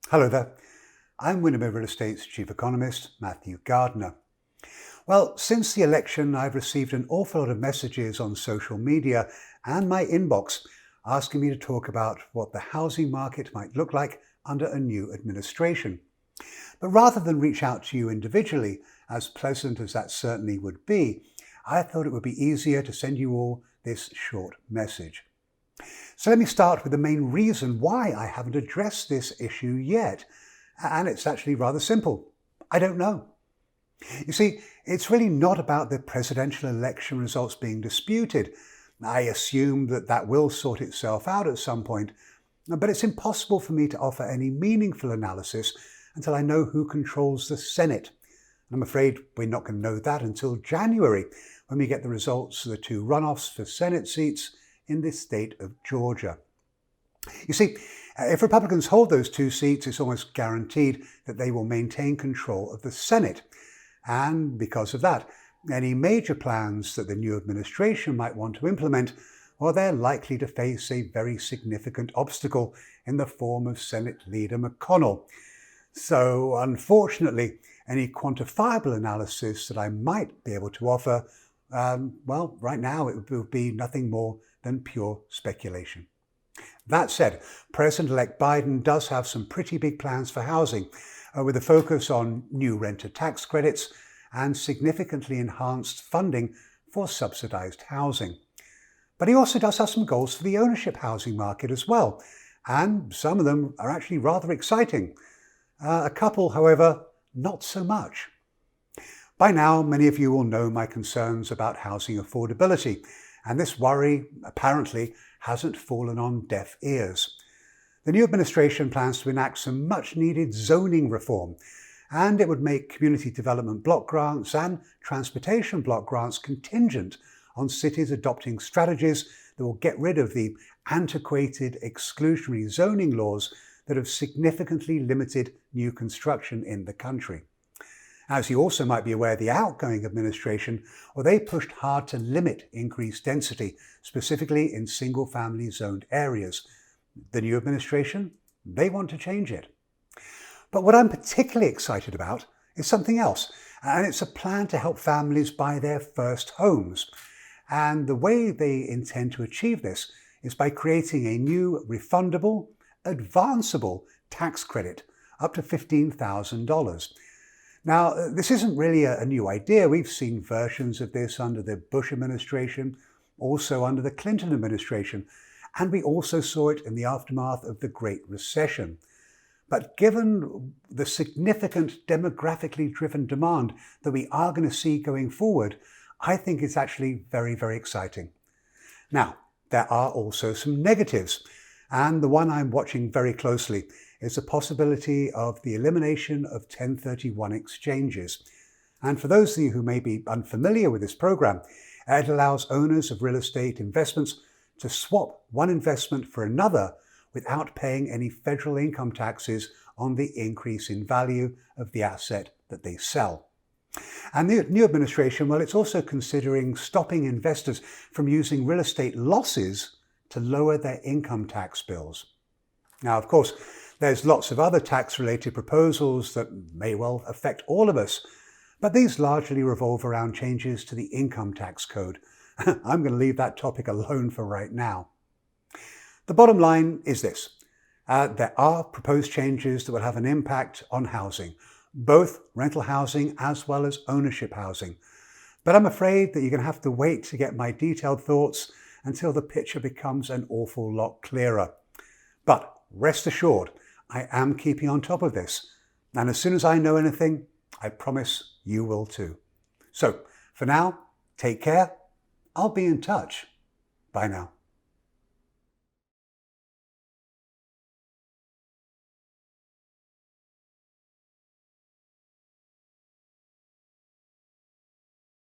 Hello there. I'm Windermere Real Estate's Chief Economist, Matthew Gardner. Well, since the election, I've received an awful lot of messages on social media and my inbox asking me to talk about what the housing market might look like under a new administration. But rather than reach out to you individually, as pleasant as that certainly would be, I thought it would be easier to send you all this short message. So let me start with the main reason why I haven't addressed this issue yet. And it's actually rather simple. I don't know. You see, it's really not about the presidential election results being disputed. I assume that will sort itself out at some point, but it's impossible for me to offer any meaningful analysis until I know who controls the Senate. I'm afraid we're not going to know that until January, when we get the results of the two runoffs for Senate seats in the state of Georgia. You see, if Republicans hold those two seats, it's almost guaranteed that they will maintain control of the Senate. And because of that, any major plans that the new administration might want to implement, well, they're likely to face a very significant obstacle in the form of Senate Leader McConnell. So, unfortunately, any quantifiable analysis that I might be able to offer, right now it would be nothing more than pure speculation. That said, President-elect Biden does have some pretty big plans for housing, with a focus on new renter tax credits and significantly enhanced funding for subsidized housing. But he also does have some goals for the ownership housing market as well, and some of them are actually rather exciting. A couple, however, not so much. By now, many of you will know my concerns about housing affordability, and this worry, apparently, hasn't fallen on deaf ears. The new administration plans to enact some much-needed zoning reform, and it would make community development block grants and transportation block grants contingent on cities adopting strategies that will get rid of the antiquated exclusionary zoning laws that have significantly limited new construction in the country. As you also might be aware, the outgoing administration, they pushed hard to limit increased density, specifically in single-family zoned areas. The new administration, they want to change it. But what I'm particularly excited about is something else, and it's a plan to help families buy their first homes. And the way they intend to achieve this is by creating a new refundable, advanceable tax credit up to $15,000. Now, this isn't really a new idea. We've seen versions of this under the Bush administration, also under the Clinton administration, and we also saw it in the aftermath of the Great Recession. But given the significant demographically driven demand that we are going to see going forward, I think it's actually very, very exciting. Now, there are also some negatives, and the one I'm watching very closely is the possibility of the elimination of 1031 exchanges. And for those of you who may be unfamiliar with this program, it allows owners of real estate investments to swap one investment for another without paying any federal income taxes on the increase in value of the asset that they sell. And the new administration, it's also considering stopping investors from using real estate losses to lower their income tax bills. Now, of course, there's lots of other tax-related proposals that may well affect all of us, but these largely revolve around changes to the income tax code. I'm going to leave that topic alone for right now. The bottom line is this. There are proposed changes that will have an impact on housing, both rental housing as well as ownership housing. But I'm afraid that you're going to have to wait to get my detailed thoughts until the picture becomes an awful lot clearer. But rest assured, I am keeping on top of this. And as soon as I know anything, I promise you will too. So for now, take care. I'll be in touch. Bye now.